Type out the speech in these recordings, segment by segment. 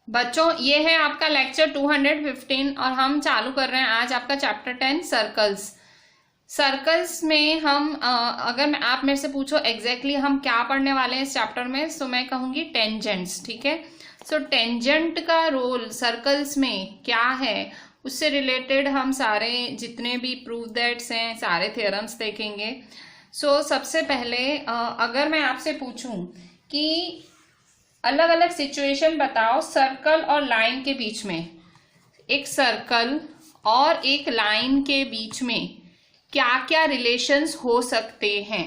बच्चों ये है आपका लेक्चर 215 और हम चालू कर रहे हैं आज आपका चैप्टर 10 सर्कल्स। सर्कल्स में हम अगर आप मेरे से पूछो एग्जैक्टली हम क्या पढ़ने वाले हैं इस चैप्टर में, सो मैं कहूंगी टेंजेंट्स। ठीक है, सो टेंजेंट का रोल सर्कल्स में क्या है उससे रिलेटेड हम सारे जितने भी प्रूफ दैट्स हैं सारे थ्योरम्स देखेंगे। सो सबसे पहले अगर मैं आपसे पूछूं कि अलग अलग सिचुएशन बताओ सर्कल और लाइन के बीच में, एक सर्कल और एक लाइन के बीच में क्या क्या रिलेशंस हो सकते हैं।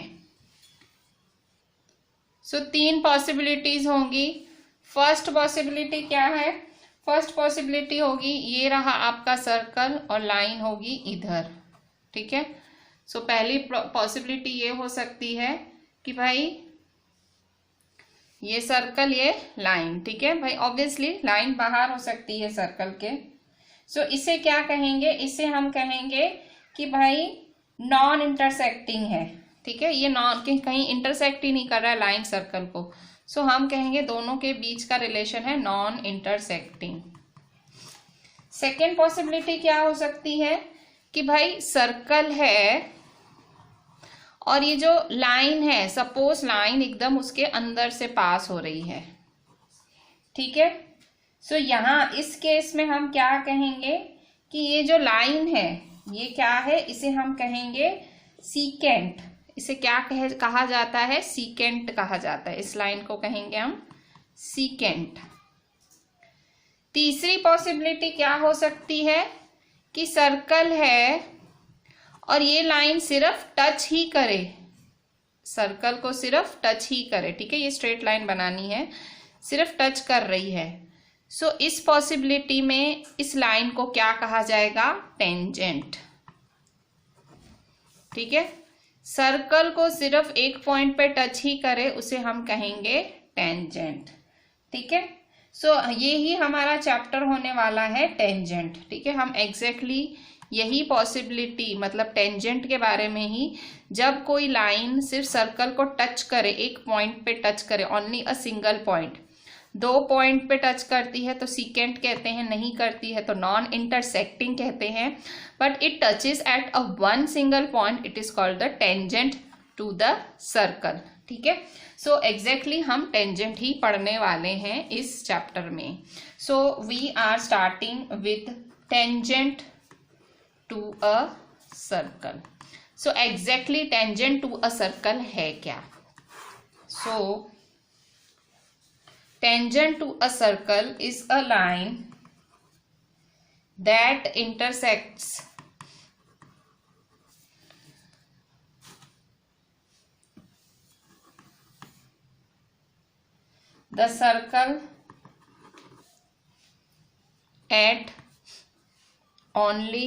सो तीन पॉसिबिलिटीज होंगी। फर्स्ट पॉसिबिलिटी क्या है? फर्स्ट पॉसिबिलिटी होगी ये रहा आपका सर्कल और लाइन होगी इधर। ठीक है, सो पहली पॉसिबिलिटी ये हो सकती है कि भाई ये सर्कल ये लाइन। ठीक है भाई, ऑब्वियसली लाइन बाहर हो सकती है सर्कल के। सो इसे क्या कहेंगे? इसे हम कहेंगे कि भाई नॉन इंटरसेक्टिंग है। ठीक है, ये नॉन कहीं इंटरसेक्ट ही नहीं कर रहा है लाइन सर्कल को, सो हम कहेंगे दोनों के बीच का रिलेशन है नॉन इंटरसेक्टिंग। सेकेंड पॉसिबिलिटी क्या हो सकती है कि भाई सर्कल है और ये जो लाइन है, सपोज लाइन एकदम उसके अंदर से पास हो रही है। ठीक है, सो यहां इस केस में हम क्या कहेंगे कि ये जो लाइन है ये क्या है, इसे हम कहेंगे सीकेंट। इसे क्या कहा जाता है? सीकेंट कहा जाता है। इस लाइन को कहेंगे हम सीकेंट। तीसरी पॉसिबिलिटी क्या हो सकती है कि सर्कल है और ये लाइन सिर्फ टच ही करे, सर्कल को सिर्फ टच ही करे। ठीक है, ये स्ट्रेट लाइन बनानी है, सिर्फ टच कर रही है। सो इस पॉसिबिलिटी में इस लाइन को क्या कहा जाएगा? टेंजेंट। ठीक है, सर्कल को सिर्फ एक पॉइंट पे टच ही करे उसे हम कहेंगे टेंजेंट। ठीक है, सो ये ही हमारा चैप्टर होने वाला है टेंजेंट। ठीक है, हम एग्जैक्टली यही पॉसिबिलिटी मतलब टेंजेंट के बारे में ही, जब कोई लाइन सिर्फ सर्कल को टच करे, एक पॉइंट पे टच करे, ओनली अ सिंगल पॉइंट, दो पॉइंट पे टच करती है तो सीकेंट कहते हैं, नहीं करती है तो नॉन इंटरसेक्टिंग कहते हैं। But it touches at a one single point, it is called the tangent to the circle. ठीक है, सो एग्जैक्टली हम टेंजेंट ही पढ़ने वाले हैं इस चैप्टर में। So we are starting with tangent to a circle. So exactly tangent to a circle है क्या? सो tangent to a circle is a line that intersects the circle at only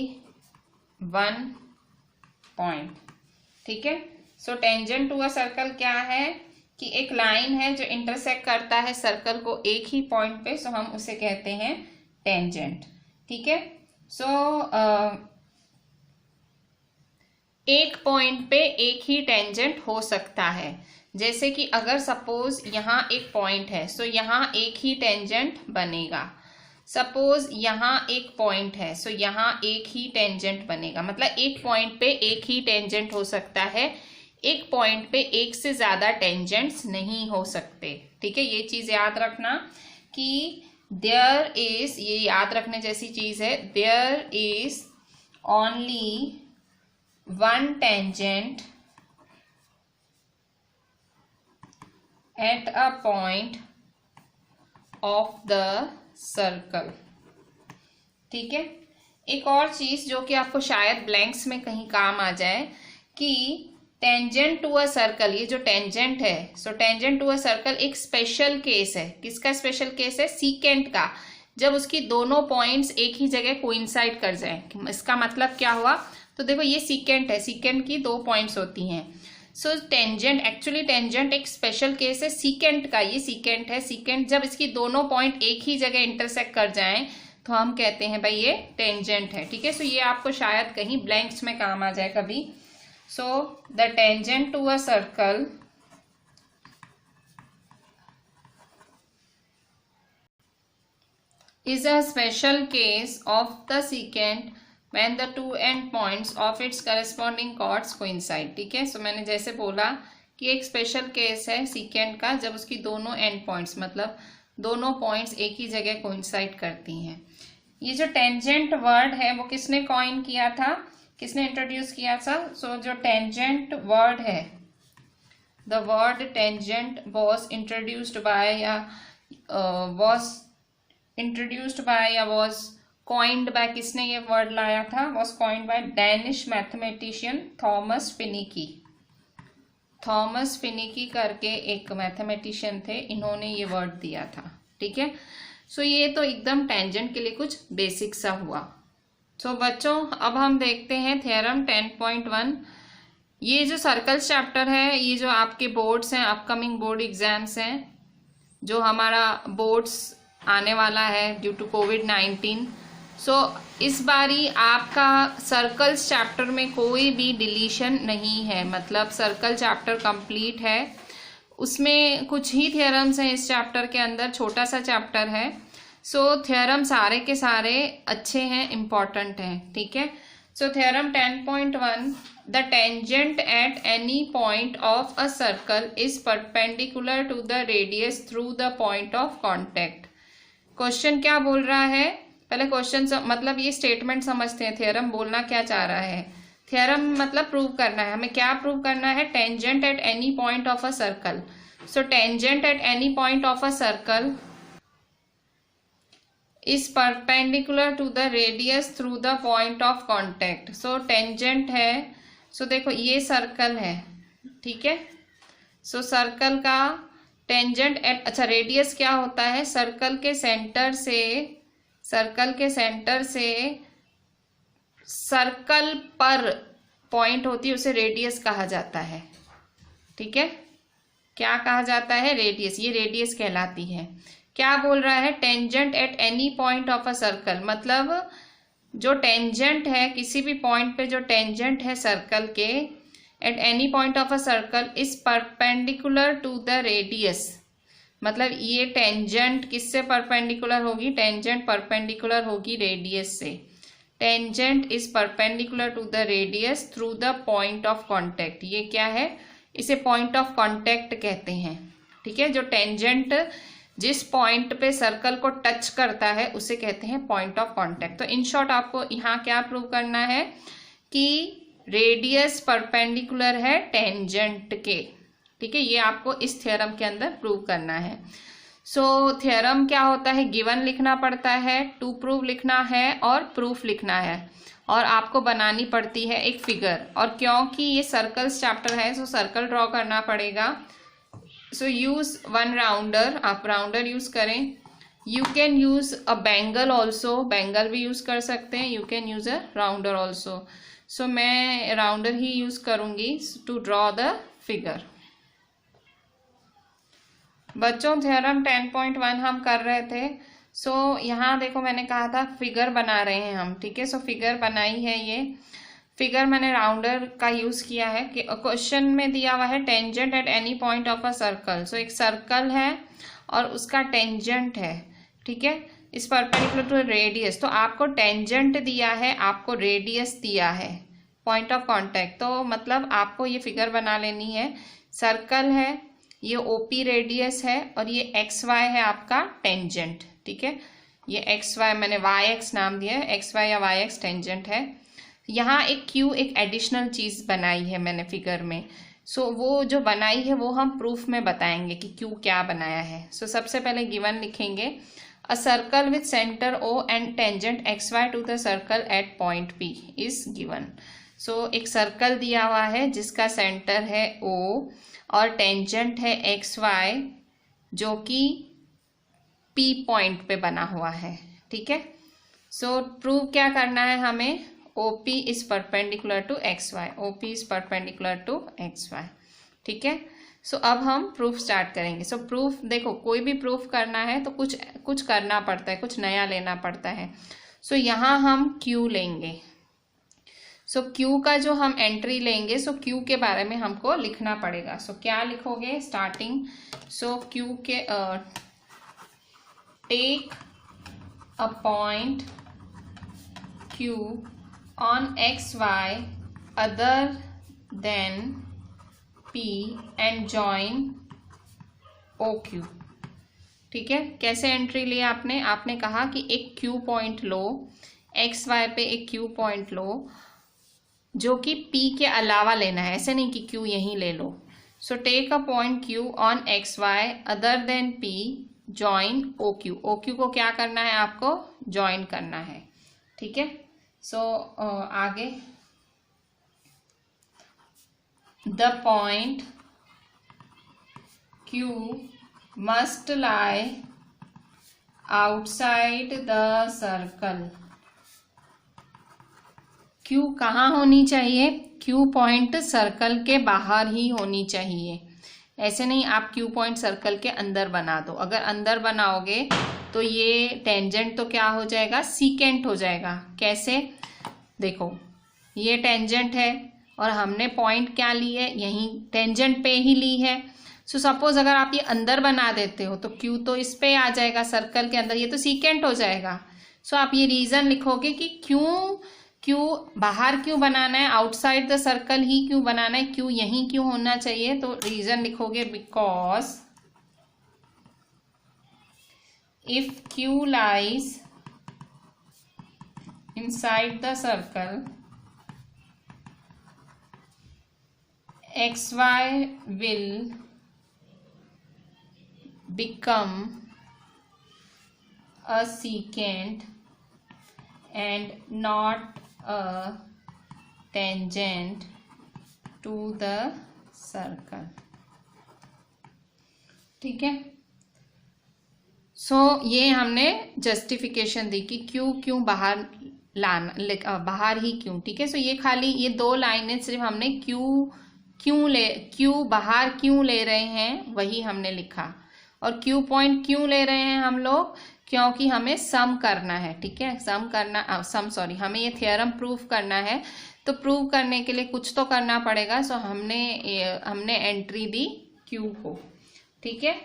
one point। ठीक है, so tangent to a circle क्या है कि एक line है जो इंटरसेक्ट करता है सर्कल को एक ही पॉइंट पे, सो हम उसे कहते हैं टेंजेंट। ठीक है, सो एक पॉइंट पे एक ही टेंजेंट हो सकता है। जैसे कि अगर सपोज यहाँ एक पॉइंट है, सो यहाँ एक ही टेंजेंट बनेगा। सपोज यहाँ एक पॉइंट है, सो यहाँ एक ही टेंजेंट बनेगा। मतलब एक पॉइंट पे एक ही टेंजेंट हो सकता है, एक पॉइंट पे एक से ज्यादा टेंजेंट्स नहीं हो सकते। ठीक है, ये चीज याद रखना कि देयर इज, ये याद रखने जैसी चीज है, there is only one tangent at a point of the circle. ठीक है, एक और चीज जो कि आपको शायद ब्लैंक्स में कहीं काम आ जाए कि टेंजेंट टू अ सर्कल, ये जो टेंजेंट है, so tangent to a circle एक स्पेशल केस है। किसका स्पेशल केस है? सीकेंट का, जब उसकी दोनों पॉइंट्स एक ही जगह कोइंसाइड कर जाए। इसका मतलब क्या हुआ? तो देखो ये सीकेंट है, सीकेंट की दो पॉइंट्स होती हैं। सो टेंजेंट, एक्चुअली टेंजेंट एक स्पेशल केस है सीकेंट का, ये सीकेंट है। सीकेंट जब इसकी दोनों पॉइंट एक ही जगह इंटरसेक्ट कर जाएं तो हम कहते हैं भाई ये टेंजेंट है। ठीक है, सो ये आपको शायद कहीं ब्लैंक्स में काम आ जाए कभी। So the tangent to a circle is a special case of the secant when the two end points of its corresponding chords coincide। ठीक है, सो मैंने जैसे बोला कि एक स्पेशल केस है secant का जब उसकी दोनों एंड पॉइंट्स मतलब दोनों पॉइंट्स एक ही जगह कोइंसाइड करती हैं। ये जो टेंजेंट वर्ड है वो किसने कॉइन किया था, किसने इंट्रोड्यूस किया था? सो जो टेंजेंट वर्ड है, the word tangent was introduced by या वॉज कॉइन्ड बाय, किसने ये वर्ड लाया था? Was coined bye Danish mathematician Thomas finicky. Thomas finicky करके एक मैथमेटिशियन थे, इन्होंने ये वर्ड दिया था। ठीक है, सो ये तो एकदम टेंजेंट के लिए कुछ बेसिक सा हुआ। सो बच्चों अब हम देखते हैं थ्योरम 10.1। ये जो सर्कल्स चैप्टर है, ये जो आपके बोर्ड्स हैं, अपकमिंग बोर्ड एग्जाम्स हैं, जो हमारा बोर्ड्स आने वाला है ड्यू टू कोविड-19। सो इस बारी आपका सर्कल्स चैप्टर में कोई भी डिलीशन नहीं है, मतलब सर्कल चैप्टर कंप्लीट है। उसमें कुछ ही थ्योरम्स हैं इस चैप्टर के अंदर, छोटा सा चैप्टर है। सो थ्योरम सारे के सारे अच्छे हैं, इम्पॉर्टेंट हैं। ठीक है, so theorem 10.1, the tangent at any point of a circle is perpendicular to the radius through the point of contact. Question क्या बोल रहा है, पहले क्वेश्चन मतलब ये स्टेटमेंट समझते हैं, थ्योरम बोलना क्या चाह रहा है। थ्योरम मतलब प्रूव करना है, हमें क्या प्रूव करना है? Tangent at any point of a circle. So tangent at any point of a circle is perpendicular to the radius through the point of contact. So tangent है, सो देखो ये सर्कल है, ठीक है। सो सर्कल का tangent at, अच्छा radius क्या होता है? सर्कल के सेंटर से सर्कल पर पॉइंट होती है, उसे रेडियस कहा जाता है। ठीक है, क्या कहा जाता है? रेडियस, ये रेडियस कहलाती है। क्या बोल रहा है? Tangent at any point of a circle, मतलब जो टेंजेंट है किसी भी पॉइंट पे, जो टेंजेंट है सर्कल के at any point of a circle is perpendicular to the radius, मतलब ये टेंजेंट किससे परपेंडिकुलर होगी? टेंजेंट परपेंडिकुलर होगी रेडियस से। Tangent is perpendicular to the radius through the point of contact. ये क्या है? इसे पॉइंट ऑफ कॉन्टेक्ट कहते हैं। ठीक है, जो टेंजेंट जिस पॉइंट पे सर्कल को टच करता है उसे कहते हैं पॉइंट ऑफ कॉन्टेक्ट। तो इन शॉर्ट आपको यहाँ क्या प्रूव करना है कि रेडियस परपेंडिकुलर है टेंजेंट के। ठीक है, ये आपको इस थ्योरम के अंदर प्रूव करना है। सो थ्योरम क्या होता है? गिवन लिखना पड़ता है, टू प्रूव लिखना है और प्रूफ लिखना है, और आपको बनानी पड़ती है एक फिगर। और क्योंकि ये सर्कल्स चैप्टर है सो सर्कल ड्रॉ करना पड़ेगा। सो यूज वन राउंडर, आप राउंडर यूज करें। You can use a bangle also, bangle भी यूज कर सकते हैं। You can use a rounder also. So मैं राउंडर ही यूज करूंगी टू ड्रॉ द फिगर। बच्चों थ्योरम 10.1 हम कर रहे थे। सो यहाँ देखो मैंने कहा था फिगर बना रहे हैं हम। ठीक है, सो फिगर बनाई है। ये फिगर मैंने राउंडर का यूज किया है कि क्वेश्चन में दिया हुआ है tangent at any point of a circle. So एक सर्कल है और उसका टेंजेंट है। ठीक है, इस परपेंडिकुलर टू रेडियस। तो आपको टेंजेंट दिया है, आपको रेडियस दिया है, पॉइंट ऑफ कांटेक्ट। तो मतलब आपको ये फिगर बना लेनी है। सर्कल है, ये ओपी रेडियस है और ये एक्स वाई है आपका टेंजेंट। ठीक है, ये एक्स वाई मैंने वाई एक्स नाम दिया है, एक्स वाई या वाई एक्स टेंजेंट है। यहाँ एक क्यू, एक एडिशनल चीज बनाई है मैंने फिगर में। सो वो जो बनाई है वो हम प्रूफ में बताएंगे कि क्यू क्या बनाया है। सो सबसे पहले गिवन लिखेंगे, a circle with centre O and tangent X Y to the circle at point P is given. So एक सर्कल दिया हुआ है जिसका सेंटर है ओ और टेंजेंट है एक्स वाई, जो कि पी पॉइंट पे बना हुआ है। ठीक है, सो प्रूव क्या करना है हमें? OP is perpendicular to XY, OP is perpendicular to XY। ठीक है, सो अब हम प्रूफ स्टार्ट करेंगे। सो प्रूफ देखो, कोई भी प्रूफ करना है तो कुछ करना पड़ता है, कुछ नया लेना पड़ता है। सो यहाँ हम Q लेंगे। सो Q का जो हम एंट्री लेंगे, सो Q के बारे में हमको लिखना पड़ेगा। सो क्या लिखोगे स्टार्टिंग? सो Q के take a point Q on XY other than P and join OQ। ठीक है, कैसे एंट्री लिया आपने कहा कि एक Q पॉइंट लो, XY पे एक Q पॉइंट लो जो कि P के अलावा लेना है, ऐसे नहीं कि Q यहीं ले लो। So take a point Q on XY other than P, join OQ। OQ को क्या करना है, आपको ज्वाइन करना है। ठीक है, सो आगे the point Q must lie outside the circle. Q कहाँ होनी चाहिए, Q पॉइंट सर्कल के बाहर ही होनी चाहिए। ऐसे नहीं आप Q पॉइंट सर्कल के अंदर बना दो, अगर अंदर बनाओगे तो ये टेंजेंट तो क्या हो जाएगा, सीकेंट हो जाएगा। कैसे, देखो ये टेंजेंट है और हमने पॉइंट क्या ली है, यहीं टेंजेंट पे ही ली है। सो सपोज अगर आप ये अंदर बना देते हो तो Q तो इस पे आ जाएगा सर्कल के अंदर, ये तो सीकेंट हो जाएगा। सो आप ये रीजन लिखोगे कि क्यों बाहर क्यों बनाना है, आउटसाइड द सर्कल ही क्यों बनाना है, क्यों यहीं क्यों होना चाहिए। तो रीजन लिखोगे because if Q lies inside the circle XY will become a secant and not a tangent to the circle। ठीक है, सो ये हमने जस्टिफिकेशन दी कि क्यों बाहर लाना, बाहर ही क्यों। ठीक है, सो ये खाली ये दो लाइनें सिर्फ हमने क्यों बाहर क्यों ले रहे हैं वही हमने लिखा। और Q पॉइंट क्यों ले रहे हैं हम लोग, क्योंकि हमें सम करना है। ठीक है, हमें ये थ्योरम प्रूव करना है, तो प्रूव करने के लिए कुछ तो करना पड़ेगा। सो हमने एंट्री दी Q को। ठीक है,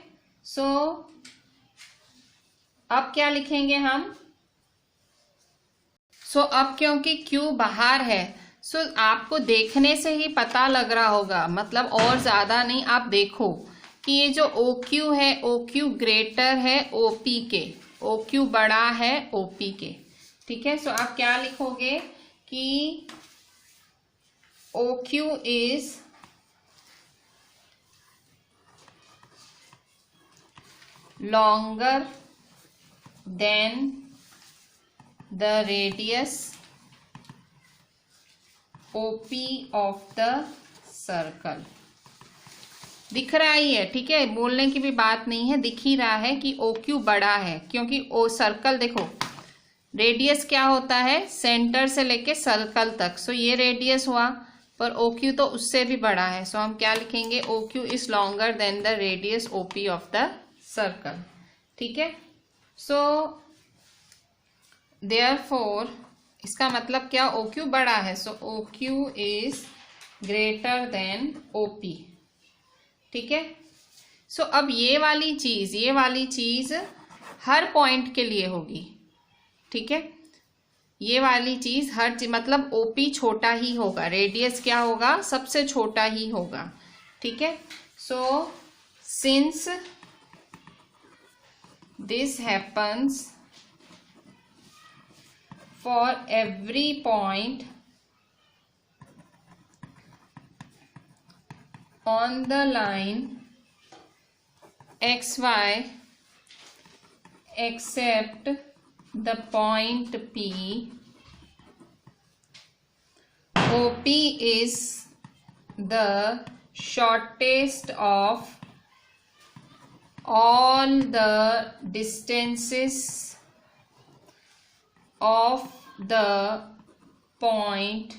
सो अब क्या लिखेंगे हम, अब क्योंकि Q बाहर है, आपको देखने से ही पता लग रहा होगा, मतलब और ज्यादा नहीं, आप देखो कि ये जो OQ है, OQ ग्रेटर है OP के, OQ बड़ा है OP के। ठीक है, सो आप क्या लिखोगे कि OQ is longer than the radius OP of the circle. दिख रहा ही है, ठीक है, बोलने की भी बात नहीं है, दिख ही रहा है कि OQ बड़ा है, क्योंकि सर्कल देखो रेडियस क्या होता है, सेंटर से लेके सर्कल तक। सो ये रेडियस हुआ, पर OQ तो उससे भी बड़ा है। सो हम क्या लिखेंगे, OQ is longer than the radius OP of the circle. ठीक है, सो देयरफॉर इसका मतलब क्या, OQ बड़ा है, सो OQ is greater than OP। ठीक है, सो अब ये वाली चीज हर पॉइंट के लिए होगी। ठीक है, ये वाली चीज मतलब OP छोटा ही होगा, रेडियस क्या होगा, सबसे छोटा ही होगा। ठीक है, so since this happens for every point on the line XY except the point P, OP is the shortest of all the distances of the point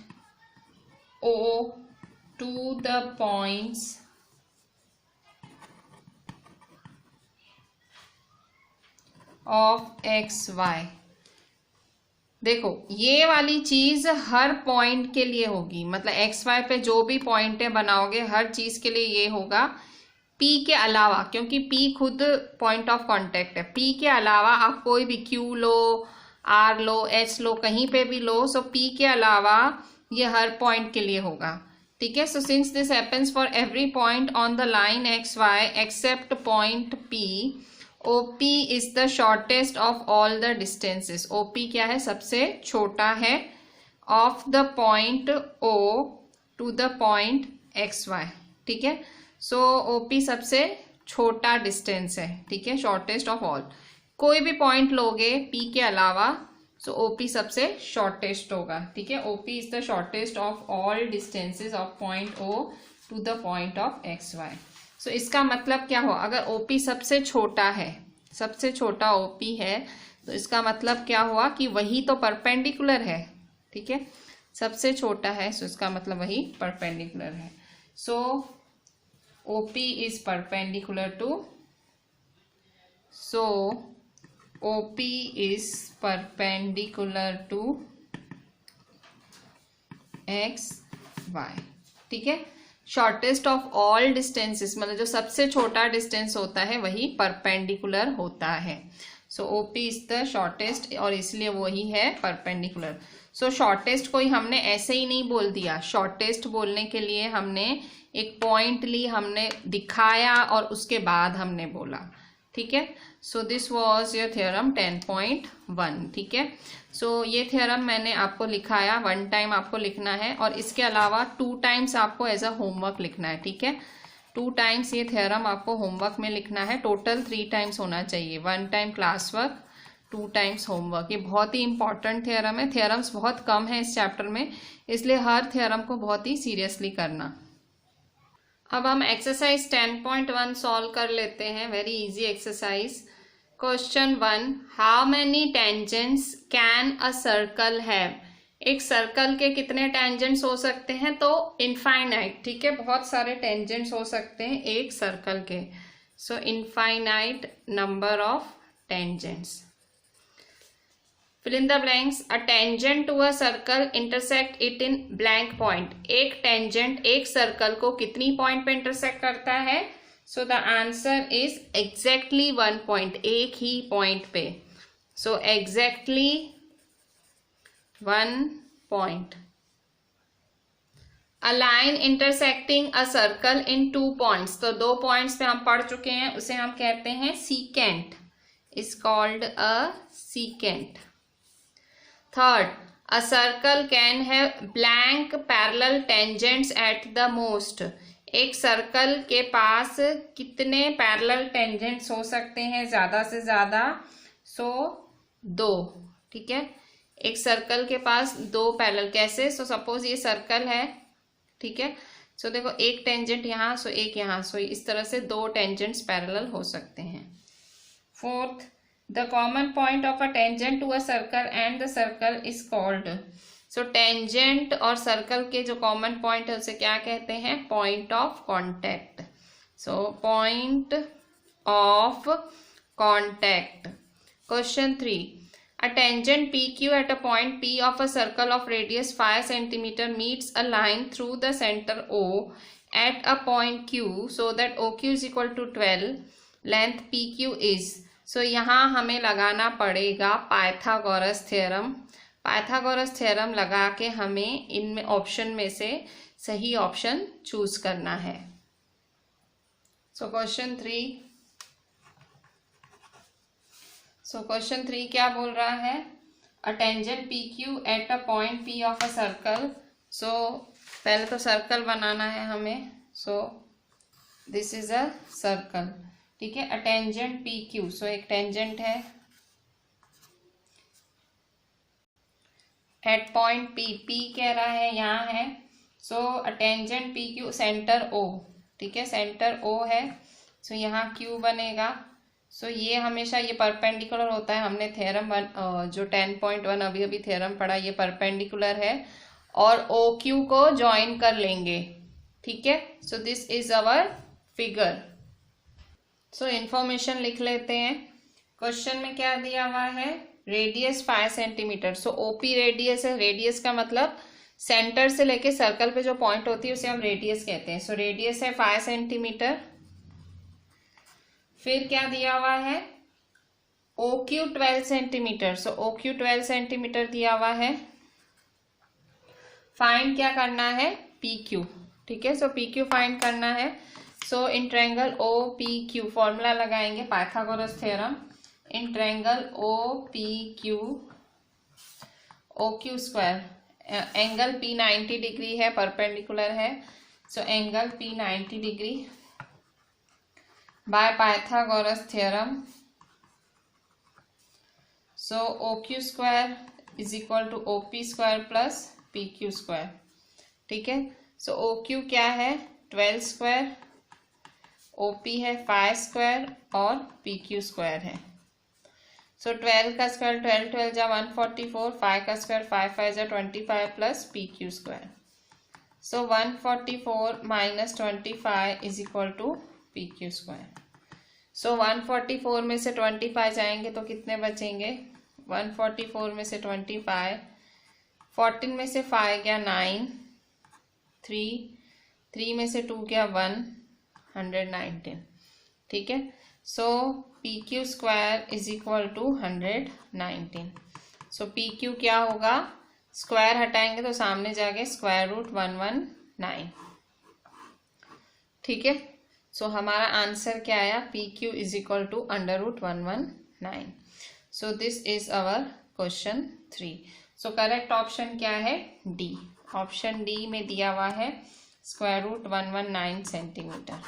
O to the points of XY। देखो ये वाली चीज हर point के लिए होगी, मतलब XY पे जो भी पॉइंट बनाओगे हर चीज के लिए ये होगा P के अलावा, क्योंकि P खुद पॉइंट ऑफ कांटेक्ट है, P के अलावा आप कोई भी Q लो, R लो, H लो, कहीं पे भी लो, सो P के अलावा ये हर पॉइंट के लिए होगा, ठीक है। So since this happens for every point on the line X Y except point P, OP is the shortest of all the distances. OP क्या है, सबसे छोटा है of the point O to the point XY, ठीक है। So OP सबसे छोटा distance है, ठीक है, शॉर्टेस्ट ऑफ ऑल। कोई भी पॉइंट लोगे P के अलावा, सो OP सबसे शॉर्टेस्ट होगा, ठीक है। OP is the shortest of all distances of point O to the point of XY। So इसका मतलब क्या हुआ, अगर OP सबसे छोटा है, सबसे छोटा OP है, तो इसका मतलब क्या हुआ कि वही तो परपेंडिकुलर है, ठीक है, सबसे छोटा है, सो इसका मतलब वही परपेंडिकुलर है। So OP is perpendicular to, so OP is perpendicular to XY, ठीक है। शॉर्टेस्ट ऑफ ऑल डिस्टेंसेस मतलब जो सबसे छोटा डिस्टेंस होता है वही परपेंडिकुलर होता है। So OP is the shortest और इसलिए वही है परपेंडिकुलर। सो शॉर्टेस्ट कोई हमने ऐसे ही नहीं बोल दिया, शॉर्टेस्ट बोलने के लिए हमने एक पॉइंट ली, हमने दिखाया और उसके बाद हमने बोला, ठीक है। So this was your theorem 10.1, ठीक है। सो ये थ्योरम मैंने आपको लिखाया, 1 टाइम आपको लिखना है और इसके अलावा 2 टाइम्स आपको एज अ होमवर्क लिखना है, ठीक है। 2 टाइम्स ये थ्योरम आपको होमवर्क में लिखना है, टोटल 3 टाइम्स होना चाहिए, 1 time class work, 2 times homework. ये बहुत ही इंपॉर्टेंट थ्योरम है, थ्योरम्स बहुत कम है इस चैप्टर में, इसलिए हर थ्योरम को बहुत ही सीरियसली करना। अब हम एक्सरसाइज 10.1 सॉल्व कर लेते हैं, very easy exercise. Question 1, how many tangents can a circle have. एक सर्कल के कितने टेंजेंट्स हो सकते हैं, तो इनफाइनाइट, ठीक है, बहुत सारे टेंजेंट्स हो सकते हैं एक सर्कल के। So infinite number of tangents. Fill in the blanks. A tangent to a circle intersect it in blank point. एक tangent एक circle को कितनी point पे intersect करता है? So the answer is exactly 1 point, एक ही point पे। So exactly 1 point. A line intersecting a circle in 2 points. तो 2 points पे हम पढ़ चुके हैं, उसे हम कहते हैं secant. Is called a secant. Third, a circle can have blank parallel tangents at the most. एक सर्कल के पास कितने पैरेलल टेंजेंट्स हो सकते हैं ज्यादा से ज्यादा? 2, ठीक है। एक सर्कल के पास 2 पैरेलल, कैसे? सो सपोज ये सर्कल है, ठीक है। सो देखो एक टेंजेंट यहाँ, सो एक यहाँ, सो इस तरह से 2 टेंजेंट्स पैरेलल हो सकते हैं। Fourth, the common point of a tangent to a circle and the circle is called. So tangent और circle के जो common point है उसे क्या कहते हैं? Point of contact. So point of contact. Question 3. A tangent PQ at a point P of a circle of radius 5 cm meets a line through the center O at a point Q so that OQ is equal to 12. Length PQ is. सो यहाँ हमें लगाना पड़ेगा Pythagoras theorem. Pythagoras theorem लगा के हमें इनमें option में से सही ऑप्शन चूज करना है। सो क्वेश्चन 3 क्या बोल रहा है? A tangent PQ at a point P of a circle. So पहले तो सर्कल बनाना है हमें। So this is a circle, ठीक है। अ टेंजेंट PQ, सो एक टेंजेंट है एट पॉइंट P कह रहा है यहाँ है। So a tangent PQ centre O, ठीक है, सेंटर O है। सो यहाँ Q बनेगा। सो ये हमेशा ये परपेंडिकुलर होता है, हमने थ्योरम जो 10.1 अभी अभी थ्योरम पढ़ा, ये परपेंडिकुलर है और OQ को ज्वाइन कर लेंगे, ठीक है। So this is our figure. So information लिख लेते हैं। क्वेश्चन में क्या दिया हुआ है? Radius 5 centimetre. So OP radius है, रेडियस का मतलब सेंटर से लेके सर्कल पे जो पॉइंट होती है उसे हम रेडियस कहते हैं। सो रेडियस है 5 सेंटीमीटर, फिर क्या दिया हुआ है, OQ 12 सेंटीमीटर, सो OQ 12 सेंटीमीटर दिया हुआ है। फाइंड क्या करना है, PQ, ठीक है। सो PQ फाइंड करना है। So in triangle OPQ formula लगाएंगे Pythagoras theorem. In triangle OPQ OQ square, angle P 90 degree है, परपेंडिकुलर है। So angle P 90 degree by Pythagoras theorem. So OQ square is equal to OP square plus PQ square, ठीक है। सो OQ क्या है, 12 square, OP है 5 square और PQ square है। सो 12 का स्क्वायर 12 12 जा 144, 5 का स्क्वायर 5 5 जा 25 plus PQ square. So 144 minus 25 is equal to PQ square. So 144 में से 25 जाएंगे तो कितने बचेंगे, 144 में से 25, 14 में से 5 गया 9, 3 में से 2 गया 1, 119, ठीक है। So PQ square is equal to 119। So PQ क्या होगा, स्क्वायर हटाएंगे तो सामने जाके स्क्वायर रूट 119, ठीक है। सो हमारा आंसर क्या आया, PQ is equal to under root 119। So this is our question 3। So correct option क्या है, डी। ऑप्शन डी में दिया हुआ है स्क्वायर रूट 119 सेंटीमीटर,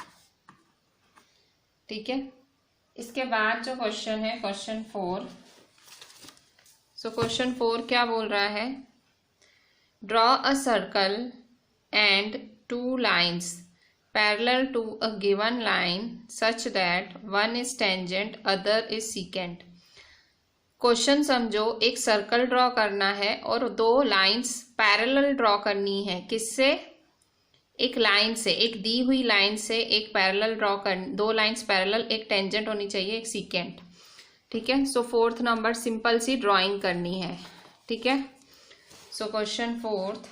ठीक है। इसके बाद जो क्वेश्चन है क्वेश्चन 4। सो क्वेश्चन 4 क्या बोल रहा है, draw a circle and 2 lines parallel to a given line such that one is tangent other is secant। क्वेश्चन समझो, एक सर्कल ड्रॉ करना है और 2 लाइन्स पैरेलल ड्रॉ करनी है। किससे, एक लाइन से, एक दी हुई लाइन से एक पैरेलल ड्रॉ कर, 2 लाइन्स पैरेलल, एक टेंजेंट होनी चाहिए, एक सीकेंट, ठीक है। सो 4th नंबर सिंपल सी ड्राइंग करनी है, ठीक है। So question 4th,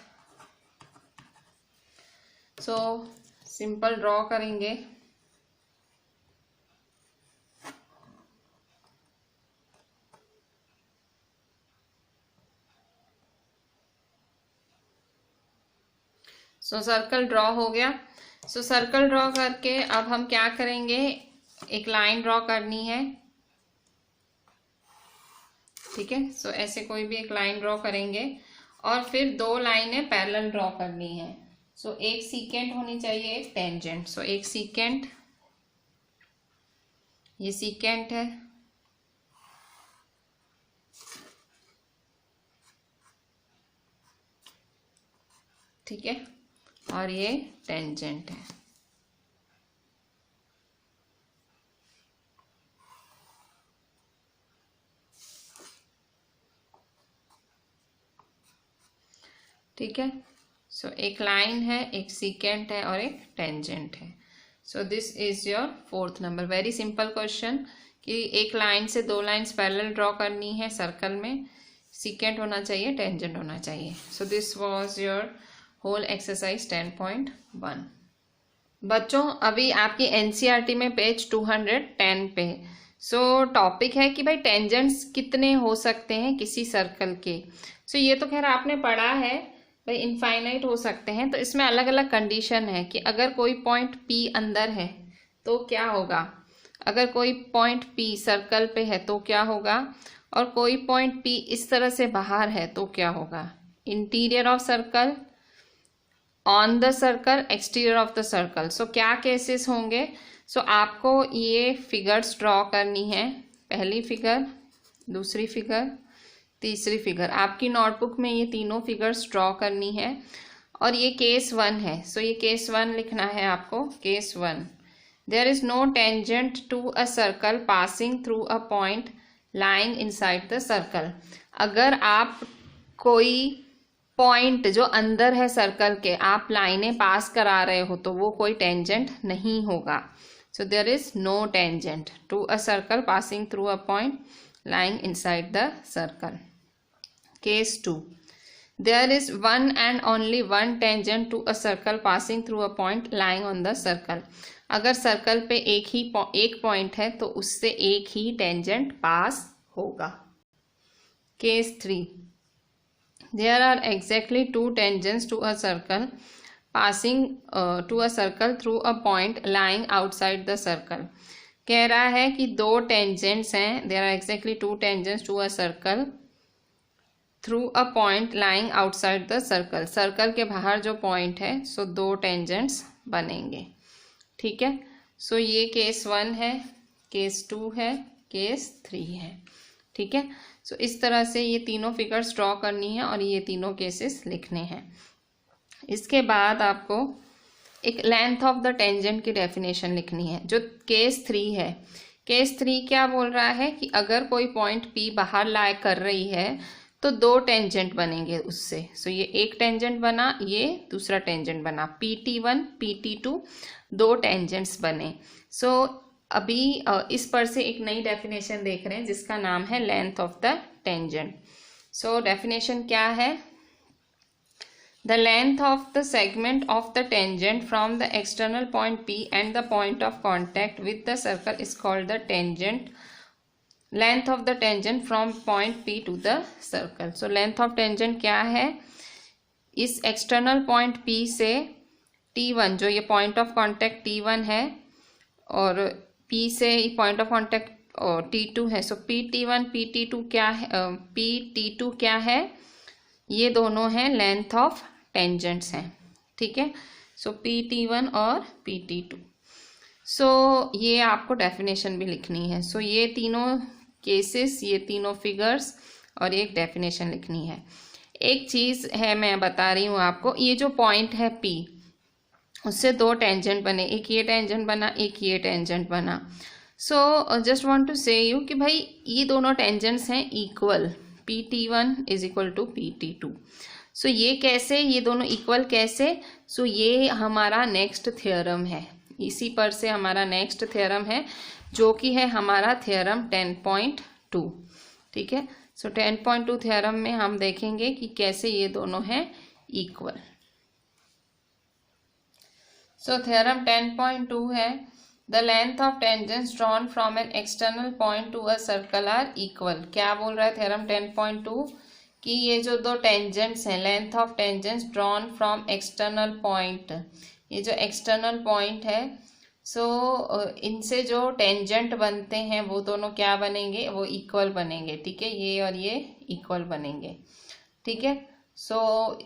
so simple draw करेंगे। सो सर्कल ड्रॉ हो गया। सो सर्कल ड्रॉ करके अब हम क्या करेंगे, एक लाइन ड्रॉ करनी है, ठीक है। सो ऐसे कोई भी एक लाइन ड्रॉ करेंगे और फिर 2 लाइनें पैरेलल ड्रॉ करनी है। सो एक सीकेंट होनी चाहिए, एक टेंजेंट। सो एक सीकेंट, ये सीकेंट है, ठीक है, और ये टेंजेंट है, ठीक है। सो एक लाइन है, एक सीकेंट है और एक टेंजेंट है। So this is your 4th number. Very simple question कि एक लाइन से 2 लाइन्स पैरेलल ड्रॉ करनी है सर्कल में, सीकेंट होना चाहिए, टेंजेंट होना चाहिए। So this was your whole exercise 10.1। बच्चों अभी आपकी एनसीईआरटी में पेज 210 पे सो टॉपिक है कि भाई टेंजेंट्स कितने हो सकते हैं किसी सर्कल के। सो ये तो खैर आपने पढ़ा है भाई, इनफाइनाइट हो सकते हैं। तो इसमें अलग अलग कंडीशन है कि अगर कोई पॉइंट P अंदर है तो क्या होगा, अगर कोई पॉइंट P सर्कल पे है तो क्या होगा, और कोई पॉइंट P इस तरह से बाहर है तो क्या होगा। Interior of circle, on the circle, exterior of the circle. So क्या केसेस होंगे। सो आपको ये फिगर्स ड्रॉ करनी है, पहली फिगर, दूसरी फिगर, तीसरी फिगर। आपकी नोटबुक में ये तीनों फिगर्स ड्रॉ करनी है और ये केस 1 है। सो ये केस 1 लिखना है आपको। Case 1, there is no tangent to a circle passing through a point lying inside the circle. अगर आप कोई पॉइंट जो अंदर है सर्कल के आप लाइनें पास करा रहे हो तो वो कोई टेंजेंट नहीं होगा। So there is no tangent to a circle passing through a point lying inside the circle. Case 2, there is one and only one tangent to a circle passing through a point lying on the circle. अगर circle पे एक point है तो उससे एक ही tangent pass होगा। Case 3, there are exactly two tangents to a circle passing to a circle through a point lying outside the circle. कह रहा है कि दो टेंजेंट्स हैं, there are exactly two tangents to a circle through a point lying outside the circle. Circle के बाहर जो point है सो दो टेंजेंट्स बनेंगे। ठीक है, सो ये केस 1 है, केस 2 है, केस 3 है। ठीक है, सो इस तरह से ये तीनों फिगर्स ड्रॉ करनी है और ये तीनों केसेस लिखने हैं। इसके बाद आपको एक लेंथ ऑफ द टेंजेंट की डेफिनेशन लिखनी है, जो केस 3 है। केस 3 क्या बोल रहा है कि अगर कोई पॉइंट P बाहर लाई कर रही है तो दो टेंजेंट बनेंगे उससे। सो ये एक टेंजेंट बना, ये दूसरा टेंजेंट बना, PT1 PT2 दो टेंजेंट्स बने। सो अभी इस पर से एक नई डेफिनेशन देख रहे हैं जिसका नाम है length of the tangent. So definition क्या है? The length of the segment of the tangent from the external point P and the point of contact with the circle is called the tangent. Length of the tangent from point P to the circle. So length of tangent क्या है? इस external point P से T1, जो ये point of contact T1 है, और P से point of contact T2 है। So PT1 PT2 क्या है? PT2 क्या है? ये दोनों हैं लेंथ ऑफ टेंजेंट्स हैं। ठीक है, सो PT1 और PT2। सो ये आपको डेफिनेशन भी लिखनी है। सो ये तीनों केसेस, ये तीनों फिगर्स और एक डेफिनेशन लिखनी है। एक चीज़ है मैं बता रही हूँ आपको, ये जो पॉइंट है P, उससे दो टेंजेंट बने, एक ये टेंजेंट बना, एक ये टेंजेंट बना। So just want to say you कि भाई ये दोनों टेंजेंट्स हैं equal, PT1 is equal to PT2। So ये कैसे, ये दोनों इक्वल कैसे? सो ये हमारा नेक्स्ट थ्योरम है, इसी पर से हमारा नेक्स्ट थ्योरम है, जो कि है हमारा थ्योरम 10.2। ठीक है, सो 10.2 थ्योरम में हम देखेंगे कि कैसे ये दोनों हैं इक्वल। सो थ्योरम 10.2 है, the length of tangents drawn from an external point to a circle are equal. क्या बोल रहा है थ्योरम 10.2? कि ये जो दो टेंजेंट्स हैं, length of tangents drawn from external point, ये जो एक्सटर्नल पॉइंट है, सो इनसे जो टेंजेंट बनते हैं वो दोनों क्या बनेंगे? वो इक्वल बनेंगे। ठीक है, ये और ये इक्वल बनेंगे। ठीक है, सो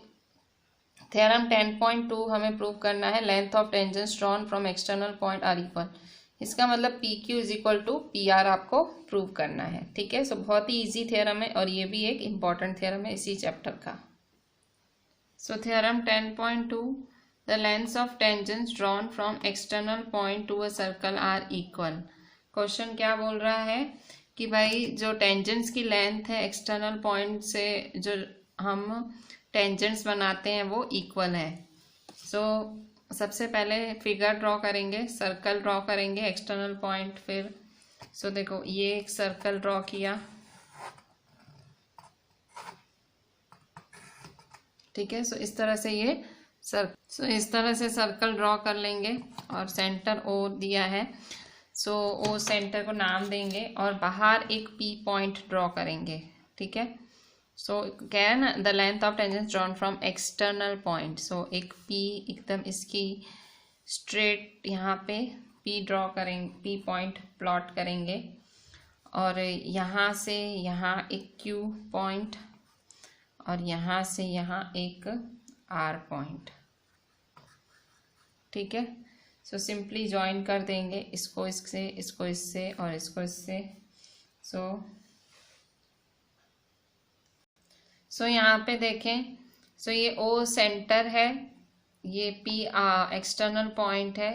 थ्योरम 10.2 हमें प्रूव करना है length of tangents drawn from external point are equal. इसका मतलब PQ is equal to PR आपको प्रूव करना है। ठीक है, सो बहुत ही इजी थ्योरम है और ये भी एक इम्पॉर्टेंट थ्योरम है इसी चैप्टर का। So theorem 10.2, the lengths of tangents drawn from external point to a circle are equal. Question क्या बोल रहा है कि भाई जो टेंजेंट्स की लेंथ है एक्सटर्नल पॉइंट से जो हम टेंजेंट्स बनाते हैं वो इक्वल है। सो सबसे पहले फिगर ड्रॉ करेंगे, सर्कल ड्रॉ करेंगे, एक्सटर्नल पॉइंट। फिर सो देखो ये एक सर्कल ड्रॉ किया। ठीक है, सो इस तरह से ये इस तरह से सर्कल ड्रॉ कर लेंगे और सेंटर O दिया है। सो O सेंटर को नाम देंगे और बाहर एक P पॉइंट ड्रॉ करेंगे। ठीक है, सो क्या है ना, the length of tangents drawn from external point. So एक P एकदम इसकी स्ट्रेट यहाँ पे P ड्रॉ करेंगे, P पॉइंट प्लॉट करेंगे और यहाँ से यहाँ एक Q पॉइंट और यहाँ से यहाँ एक R पॉइंट। ठीक है, सो सिंपली ज्वाइन कर देंगे इसको इससे, इसको इससे और इसको इससे। सो यहाँ पे देखें, सो ये O सेंटर है, ये P एक्सटर्नल पॉइंट है,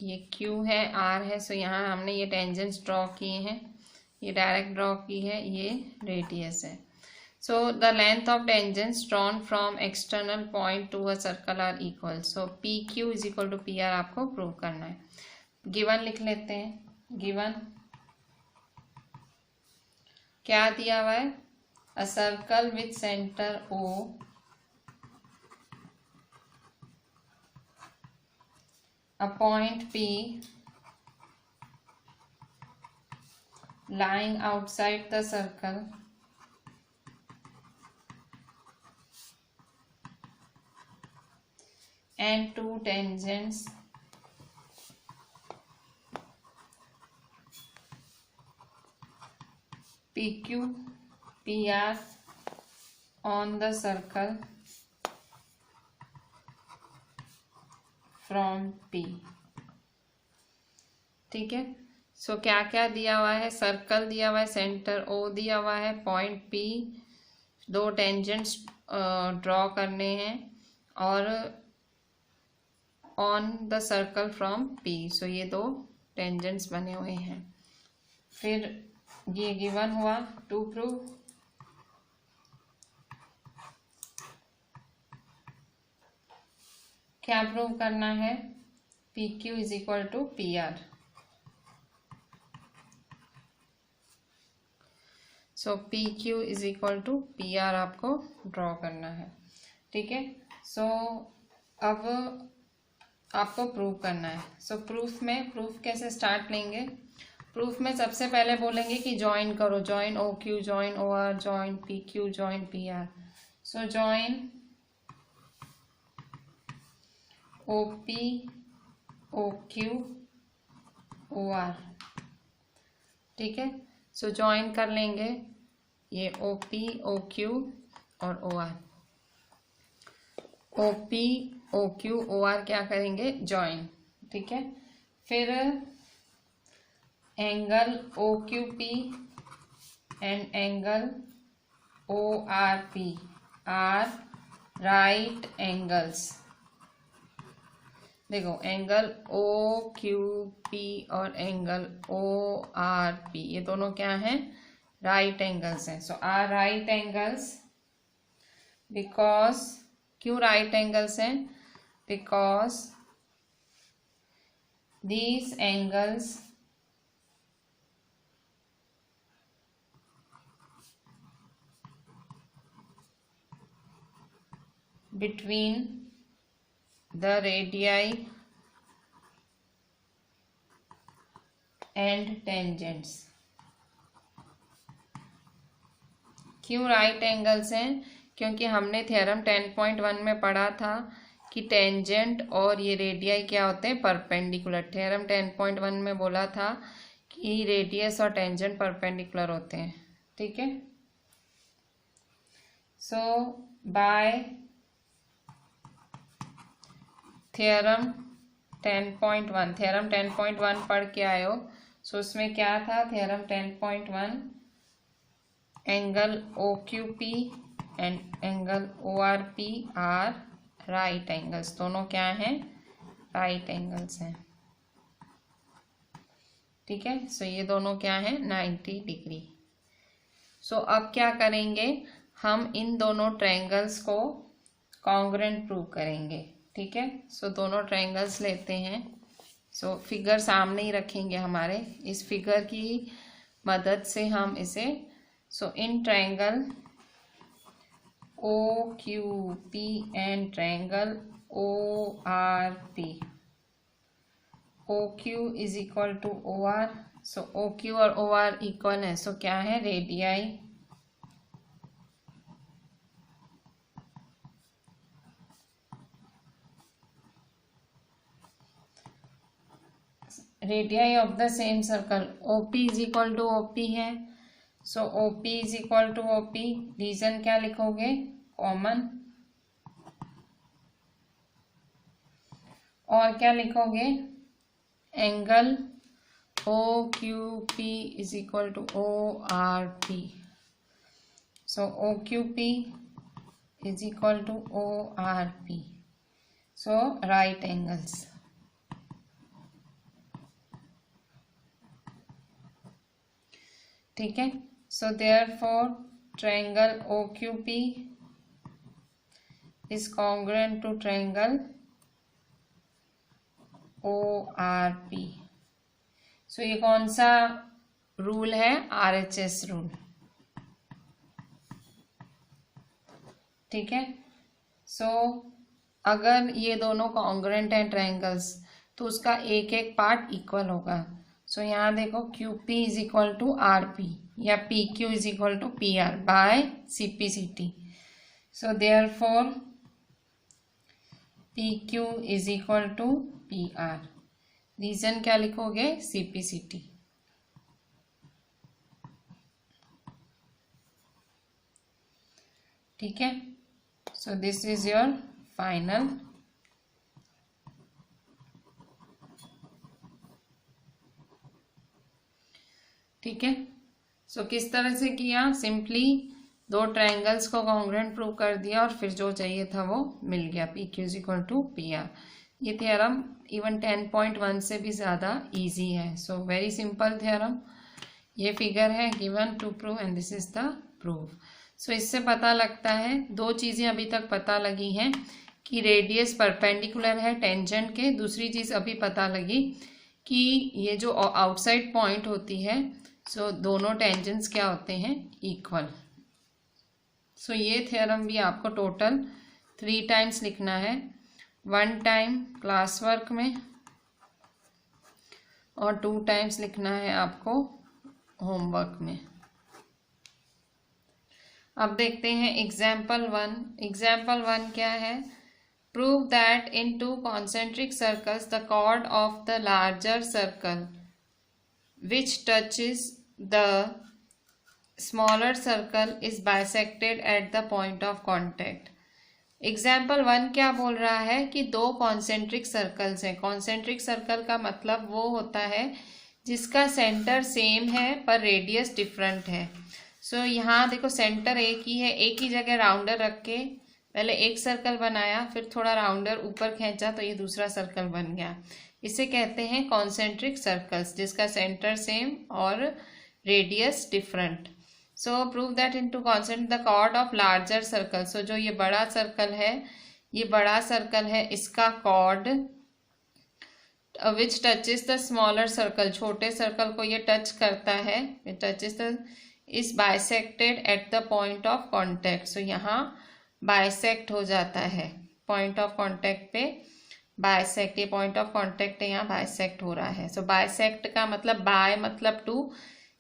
ये Q है, R है। सो यहाँ हमने ये टेंजेंट्स ड्रॉ किए हैं, ये डायरेक्ट ड्रॉ की है, ये रेडियस है। So the length of tangents drawn from external point to a circle are equal. So PQ is equal to PR आपको प्रूव करना है। गिवन लिख लेते हैं। गिवन क्या दिया हुआ है? A circle with center O a point P lying outside the circle and two tangents PQ, PR on the circle from P। ठीक है, सो क्या क्या दिया हुआ है, सर्कल दिया हुआ है, सेंटर O दिया हुआ है, पॉइंट P, दो टेंजेंट्स ड्रॉ करने हैं और on the circle from P। सो ये दो टेंजेंट्स बने हुए हैं। फिर ये गिवन हुआ टू प्रूव क्या प्रूव करना है, PQ is equal to PR। So PQ is equal to PR आपको ड्रॉ करना है। ठीक है, सो अब आपको प्रूव करना है। सो प्रूफ कैसे स्टार्ट लेंगे, प्रूफ में सबसे पहले बोलेंगे कि ज्वाइन करो, join OQ, join OR, join PQ, join PR। So join OP, OQ, OR। ठीक है, सो ज्वाइन कर लेंगे ये OP, OQ और OR। OP, OQ, OR क्या करेंगे, ज्वाइन। ठीक है, फिर angle OQP and angle ORP are right angles. देखो एंगल OQP और एंगल ORP ये दोनों क्या हैं, राइट एंगल्स हैं। So are right angles because, क्यों राइट एंगल्स हैं, because these angles between the radii and tangents। क्यों राइट एंगल्स हैं, क्योंकि हमने थ्योरम 10.1 में पढ़ा था कि टेंजेंट और ये रेडियाई क्या होते हैं, परपेंडिकुलर। थ्योरम 10.1 में बोला था कि रेडियस और टेंजेंट परपेंडिकुलर होते हैं। ठीक है, सो बाय थ्योरम 10.1, थ्योरम 10.1 पढ़ के आए हो। सो उसमें क्या था, theorem 10.1 angle OQP and angle ORP are right angles, दोनों क्या हैं, राइट एंगल्स हैं। ठीक है, सो ये दोनों क्या हैं, 90 डिग्री। सो अब क्या करेंगे, हम इन दोनों ट्रायंगल्स को कॉन्ग्रुएंट प्रूव करेंगे। ठीक है, सो दोनों ट्रायंगल्स लेते हैं। सो फिगर सामने ही रखेंगे हमारे, इस फिगर की मदद से हम इसे, so in triangle OQP and triangle ORP, OQ is equal to OR। So OQ और OR इक्वल है, सो क्या है, radii. Radii of the same circle OP is equal to OP है। So OP is equal to OP, reason क्या लिखोगे, common, और क्या लिखोगे, angle OQP is equal to ORP। So OQP is equal to ORP, so right angles. ठीक है, so therefore triangle OQP is congruent to triangle ORP। सो ये कौन सा रूल है, RHS रूल। ठीक है, सो अगर ये दोनों कॉन्ग्रुएंट हैं ट्रायंगल्स, तो उसका एक एक पार्ट इक्वल होगा। सो यहाँ देखो QP is equal to RP या PQ is equal to PR by CP/CT। So therefore PQ is equal to PR। Reason क्या लिखोगे? CP/CT। ठीक है, so this is your final. ठीक है, सो किस तरह से किया? सिंपली दो ट्रायंगल्स को कॉन्ग्रुएंट प्रूव कर दिया और फिर जो चाहिए था वो मिल गया, PQ is equal to PR। ये थ्योरम इवन 10.1 से भी ज़्यादा इजी है। So very simple theorem. ये फिगर है given to prove and this is the proof. So इससे पता लगता है, दो चीज़ें अभी तक पता लगी हैं कि रेडियस परपेंडिकुलर है टेंजेंट के। दूसरी चीज़ अभी पता लगी कि ये जो आउटसाइड पॉइंट होती है, सो दोनों टेंजेंट्स क्या होते हैं? इक्वल। सो ये थ्योरम भी आपको टोटल 3 टाइम्स लिखना है, 1 टाइम क्लास वर्क में और 2 टाइम्स लिखना है आपको होमवर्क में। अब देखते हैं एग्जाम्पल 1। एग्जाम्पल 1 क्या है? Prove that in 2 concentric circles the chord of the larger circle which touches the smaller circle is bisected at the point of contact। Example 1 क्या बोल रहा है कि 2 कॉन्सेंट्रिक सर्कल्स हैं। कॉन्सेंट्रिक सर्कल का मतलब वो होता है जिसका सेंटर सेम है पर रेडियस डिफरेंट है। सो यहाँ देखो सेंटर एक ही है, एक ही जगह राउंडर रख के पहले एक सर्कल बनाया, फिर थोड़ा राउंडर ऊपर खींचा तो ये दूसरा सर्कल बन गया। इसे कहते हैं कॉन्सेंट्रिक सर्कल्स जिसका सेंटर सेम और radius different. So prove that in two concentric the chord of larger circle. So जो ये बड़ा सर्कल है, ये बड़ा सर्कल है, इसका chord which touches the smaller circle, छोटे सर्कल को ये टच करता है, it touches the is bisected at the point of contact. So यहाँ बाइसेक्ट हो जाता है पॉइंट ऑफ कॉन्टैक्ट पे, बाइसेक्ट, ये पॉइंट ऑफ कॉन्टैक्ट है यहाँ बाइसेक्ट हो रहा है। सो बाइसेक्ट का मतलब बाय मतलब टू,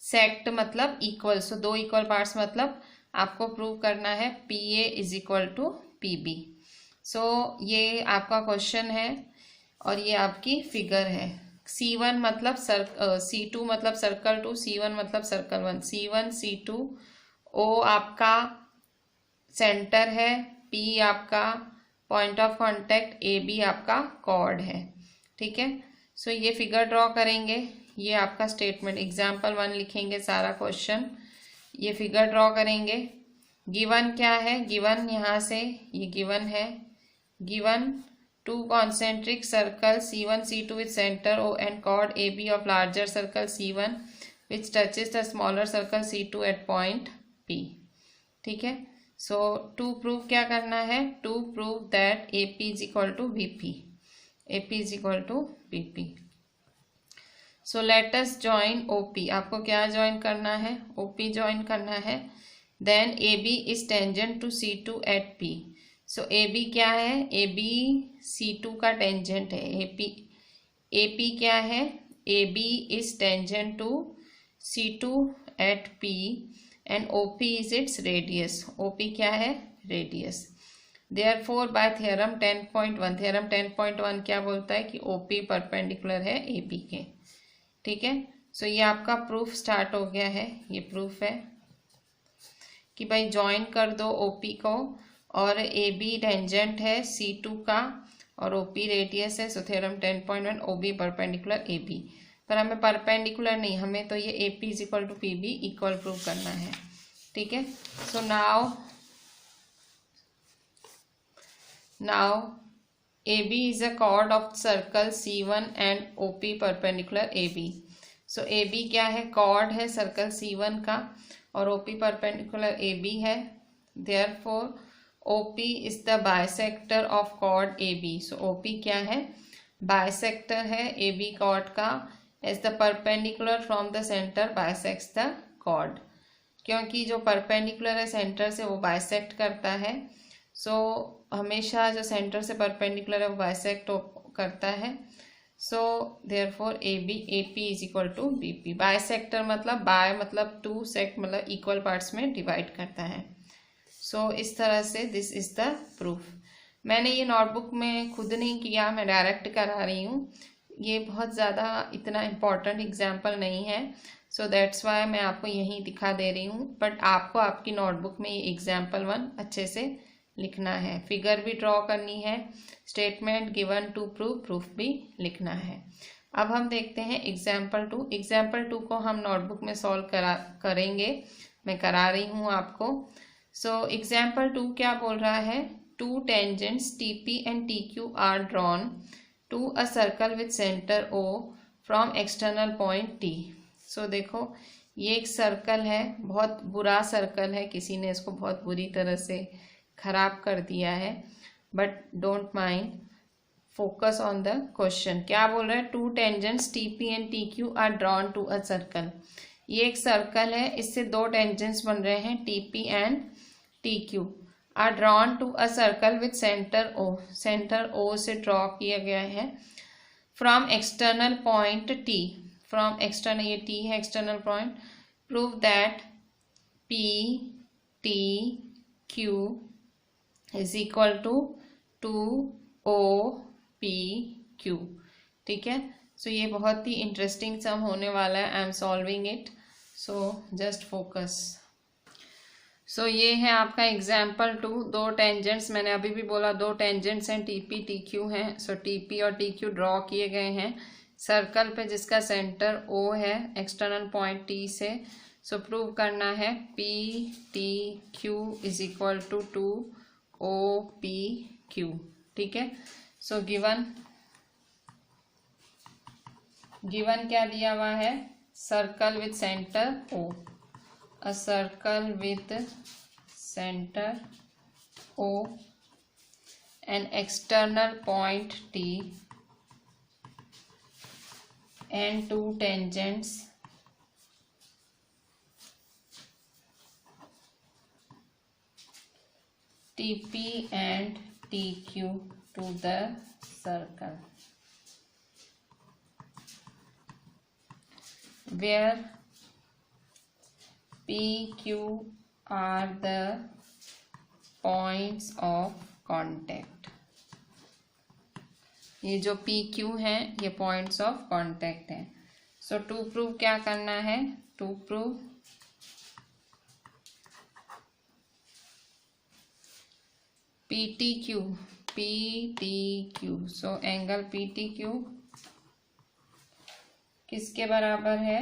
सेक्ट मतलब इक्वल। सो 2 इक्वल पार्ट्स मतलब आपको प्रूव करना है PA is equal to PB। So ये आपका क्वेश्चन है और ये आपकी फिगर है। C1 मतलब C2 मतलब सर्कल 2, C1 मतलब सर्कल 1, C1 C2 O आपका सेंटर है, P आपका पॉइंट ऑफ कॉन्टैक्ट, AB आपका कॉर्ड है। ठीक है, सो ये फिगर ड्रॉ करेंगे, ये आपका स्टेटमेंट एग्जाम्पल 1 लिखेंगे सारा क्वेश्चन, ये फिगर ड्रॉ करेंगे। गिवन क्या है? गिवन यहाँ से ये गिवन है, given 2 concentric circles C1 C2 with center O and chord AB of larger circle C1 which touches the smaller circle C2 at point P। ठीक है, सो टू प्रूव क्या करना है? To prove that AP is equal to BP, AP is equal to BP। So let us join OP। आपको क्या join करना है? OP join करना है। Then AB is tangent to C2 at P। So AB क्या है? AB C2 का tangent है। AP क्या है? AB is tangent to C2 at P and OP is its radius. OP क्या है? Radius. Therefore by theorem 10.1, theorem 10.1 क्या बोलता है कि OP परपेंडिकुलर है AB के। ठीक है, सो ये आपका प्रूफ स्टार्ट हो गया है। ये प्रूफ है कि भाई ज्वाइन कर दो OP को और AB टेंजेंट है C2 का और OP रेडियस है। So theorem 10.1 OB perpendicular AB, पर हमें परपेंडिकुलर नहीं, हमें तो ये AP is equal to PB equal prove करना है। ठीक है, so now AB is a chord of circle C1 and OP perpendicular AB। So AB क्या है? chord है सर्कल C1 का और OP perpendicular AB है। therefore OP is the bisector of chord AB। So OP क्या है? bisector है AB chord का, as the perpendicular from the center bisects the chord। क्योंकि जो परपेंडिकुलर है सेंटर से वो बाइसेक्ट करता है। सो हमेशा जो सेंटर से परपेंडिकुलर है वो बाइसेक्ट करता है। So therefore AP is equal to BP। Bisector मतलब बाय मतलब टू, सेक्ट मतलब इक्वल पार्ट्स में डिवाइड करता है। सो इस तरह से दिस इज द प्रूफ। मैंने ये नोटबुक में खुद नहीं किया, मैं डायरेक्ट करा रही हूँ। ये बहुत ज़्यादा इतना इम्पॉर्टेंट एग्जाम्पल नहीं है, सो दैट्स वाई मैं आपको यहीं दिखा दे रही हूँ। बट आपको आपकी नोटबुक में ये एग्जाम्पल 1 अच्छे से लिखना है, फिगर भी ड्रॉ करनी है, स्टेटमेंट गिवन टू प्रूफ भी लिखना है। अब हम देखते हैं एग्जाम्पल 2। एग्जाम्पल 2 को हम नोटबुक में सॉल्व करेंगे, मैं करा रही हूँ आपको। सो एग्जाम्पल 2 क्या बोल रहा है, 2 tangents TP and TQ are drawn to a circle with center O from external point T। सो देखो ये एक सर्कल है, बहुत बुरा सर्कल है, किसी ने इसको बहुत बुरी तरह से खराब कर दिया है, but don't mind, focus on the question. क्या बोल रहा है, 2 tangents TP and TQ are drawn to a circle। ये एक सर्कल है, इससे 2 टेंजेंट्स बन रहे हैं TP and TQ are drawn to a circle with center O। Centre O से ड्रॉ किया गया है from external point T। from external, ये T है external point. prove that P T Q is equal to 2O P Q। ठीक है, सो ये बहुत ही इंटरेस्टिंग सम होने वाला है। I am solving it, so just focus. So ये है आपका एग्जाम्पल 2। 2 टेंजेंट्स, मैंने अभी भी बोला 2 टेंजेंट्स हैं, TP TQ हैं। सो TP और TQ ड्रॉ किए गए हैं सर्कल पे जिसका सेंटर O है एक्सटर्नल पॉइंट T से। सो प्रूव करना है P T Q is equal to 2O P Q। ठीक है, सो गिवन क्या दिया हुआ है, circle with centre O, a circle with center O and external point T and 2 tangents TP and TQ to the circle where PQ are the points of contact। ये जो PQ हैं ये points of contact हैं। सो to prove क्या करना है, to prove PTQ। So angle PTQ किसके बराबर है,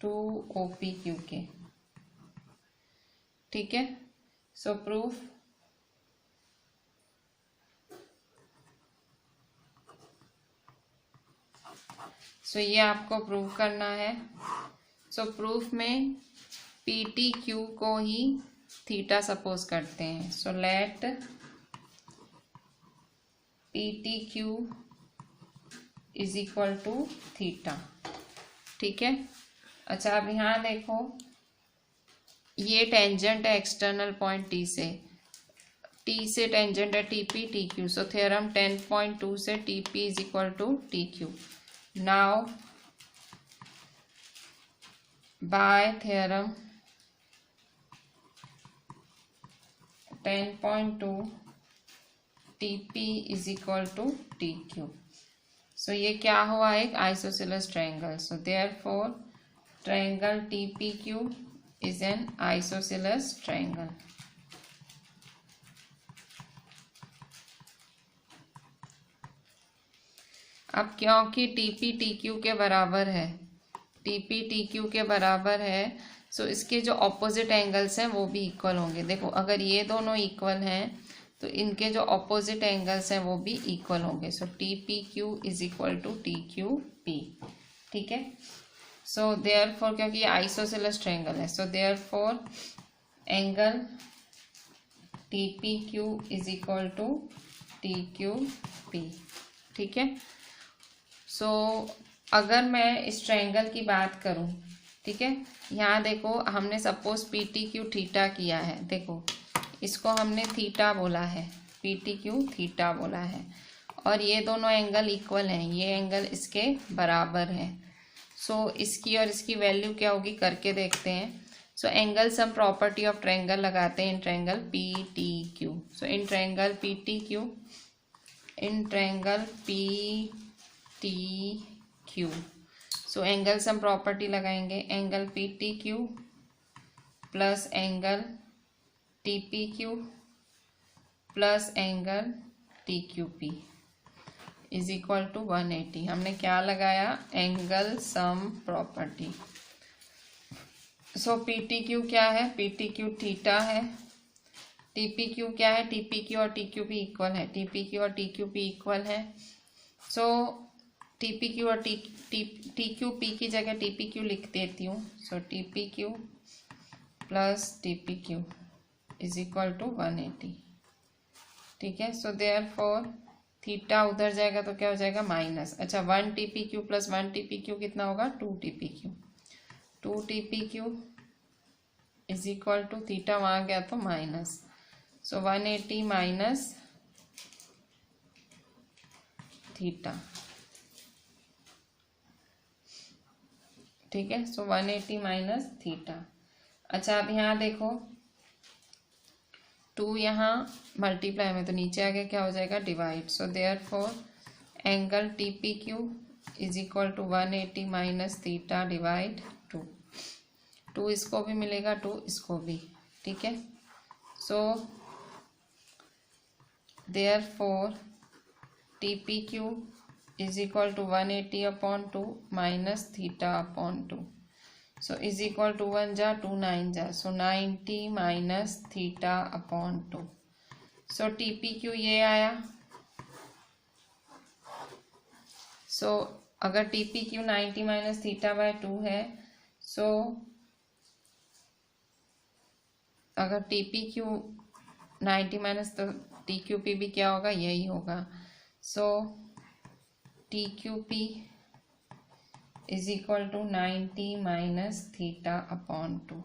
2OPQ के। ठीक है, सो प्रूफ सो ये आपको प्रूव करना है। सो प्रूफ में PTQ को ही थीटा सपोज करते हैं। So let PTQ is equal to theta. ठीक है, अच्छा अब यहाँ देखो ये टेंजेंट है एक्सटर्नल पॉइंट T से टेंजेंट है TP TQ। सो थ्योरम 10.2 से TP is equal to TQ। Now by theorem 10.2 TP is equal to TQ। So ये क्या हुआ, एक isosceles triangle. So therefore triangle TPQ is an isosceles triangle। अब क्योंकि TP TQ के बराबर है, TP TQ के बराबर है, सो इसके जो ऑपोजिट एंगल्स हैं वो भी इक्वल होंगे। देखो अगर ये दोनों इक्वल हैं तो इनके जो ऑपोजिट एंगल्स हैं वो भी इक्वल होंगे। So TPQ is equal to TQP। ठीक है, सो देयरफॉर क्योंकि ये आइसोसेलेस ट्रायंगल है, so therefore angle TPQ is equal to TQP। ठीक है, सो अगर मैं इस ट्रायंगल की बात करूं, ठीक है, यहाँ देखो हमने सपोज PTQ थीटा किया है। देखो इसको हमने थीटा बोला है, PTQ थीटा बोला है, और ये दोनों एंगल इक्वल हैं, ये एंगल इसके बराबर है। सो इसकी और इसकी वैल्यू क्या होगी करके देखते हैं। So angle sum property of triangle लगाते हैं in triangle P T Q. So in triangle P T Q, in triangle P T Q, so angle sum property लगाएंगे। Angle P T Q plus angle T P Q plus angle T Q P is equal to 180। हमने क्या लगाया, angle sum property. So P T Q क्या है, P T Q theta है। T P Q क्या है, T P Q और T Q P equal है, टी पी क्यू और टी क्यू पी इक्वल है। सो टी पी क्यू और टी क्यू पी की जगह टी पी क्यू लिख देती हूँ। So T P Q plus T P Q is equal to 180। ठीक है। सो देयरफॉर थीटा उधर जाएगा तो क्या हो जाएगा माइनस। अच्छा 1 T P Q plus 1 T P Q कितना होगा, 2 T P Q. 2 T P Q is equal to theta वहाँ गया तो माइनस। सो 180 माइनस थीटा। ठीक है। सो 180 माइनस थीटा। अच्छा अब यहाँ देखो 2 यहाँ मल्टीप्लाई में तो नीचे आगे क्या हो जाएगा divide. So therefore angle T P Q is equal to 180 minus theta divide 2। 2 इसको भी मिलेगा, 2 इसको भी। ठीक है। So therefore T P Q is equal to 180 upon 2 minus theta upon 2। So is equal to 1 जा 2 9 जा, so 90 minus theta upon 2। So T P Q ये आया। सो अगर T P Q 90 minus theta by 2 है, so अगर T P Q 90 minus तो T Q P भी क्या होगा, यही होगा। So T Q P is equal to 90 minus theta upon 2।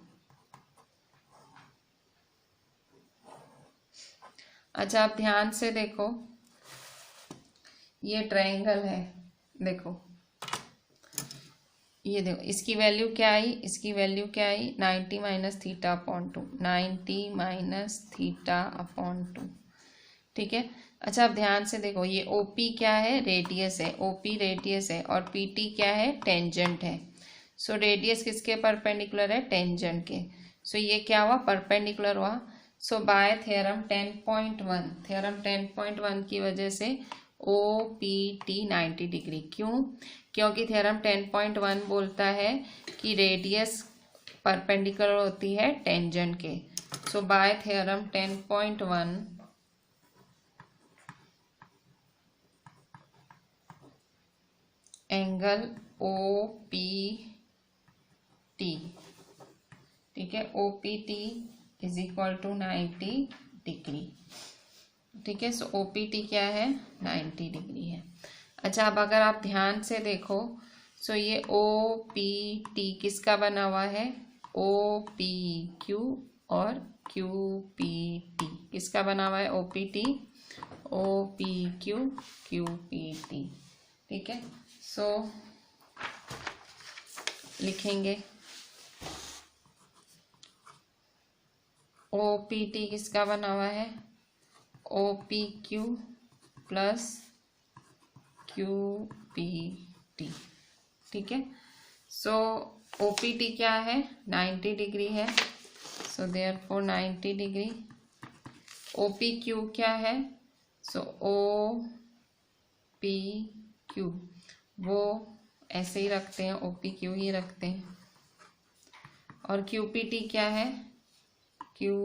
अच्छा आप ध्यान से देखो, ये ट्रायंगल है, देखो ये देखो इसकी वैल्यू क्या आई, इसकी वैल्यू क्या आई 90 minus theta upon 2, 90 minus theta upon 2। ठीक है। अच्छा आप ध्यान से देखो, ये ओपी क्या है, रेडियस है, ओपी रेडियस है और पीटी क्या है, टेंजेंट है। सो रेडियस किसके परपेंडिकुलर है, टेंजेंट के। सो ये क्या हुआ, परपेंडिकुलर हुआ। सो बाय थ्योरम 10.1, थ्योरम 10.1 की वजह से ओ पी टी 90 डिग्री। क्यों, क्योंकि थ्योरम 10.1 बोलता है कि रेडियस परपेंडिकुलर होती है टेंजेंट के। So by theorem 10.1 angle O P T, ठीक है, O P T is equal to 90 degree. ठीक है। सो ओ पी टी क्या है, 90 डिग्री है। अच्छा अब अगर आप ध्यान से देखो, सो ये ओ पी टी किसका बना हुआ है, ओ पी क्यू और क्यू पी टी किसका बना हुआ है, O P T, O P Q, Q P T. ठीक है। सो लिखेंगे ओ पी टी किसका बना हुआ है, O P Q plus Q P T. ठीक है। सो ओ पी टी क्या है, 90 डिग्री है। So therefore 90 degree. O P Q क्या है, सो ओ पी क्यू वो ऐसे ही रखते हैं, ओ पी क्यू ही रखते हैं। और क्यू पी टी क्या है, Q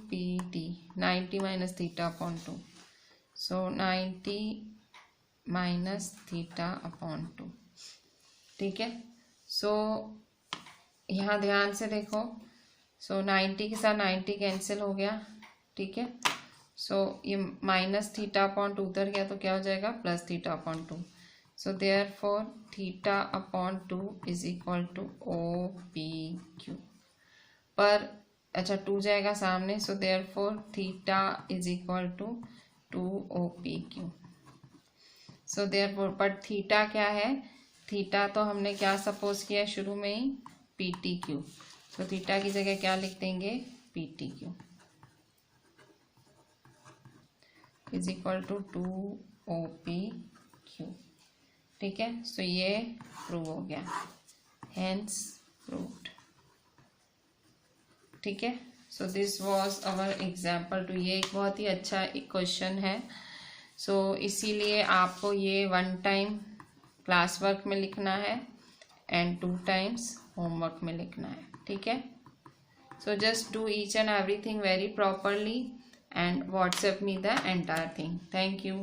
P T 90 minus theta upon 2। सो 90 माइनस थीटा अपॉन 2। ठीक है। सो यहाँ ध्यान से देखो, सो 90 के साथ 90 कैंसिल हो गया। ठीक है। सो ये माइनस थीटा अपॉन 2 उधर गया तो क्या हो जाएगा, plus theta upon 2। So therefore theta upon 2 is equal to O P Q पर, अच्छा 2 जाएगा सामने। So therefore theta is equal to 2 O P Q. So therefore but theta क्या है, थीटा तो हमने क्या सपोज किया शुरू में ही, पी टी क्यू। तो थीटा की जगह क्या लिख देंगे, P T Q is equal to 2OPQ। ठीक है, सो ये प्रूव हो गया, हेंस प्रूव्ड। ठीक है, so this was our example 2। ये एक बहुत ही अच्छा क्वेश्चन है। सो इसीलिए आपको ये 1 टाइम क्लास वर्क में लिखना है एंड 2 टाइम्स होमवर्क में लिखना है। ठीक है, so just do each and everything very properly and WhatsApp me the entire thing. Thank you.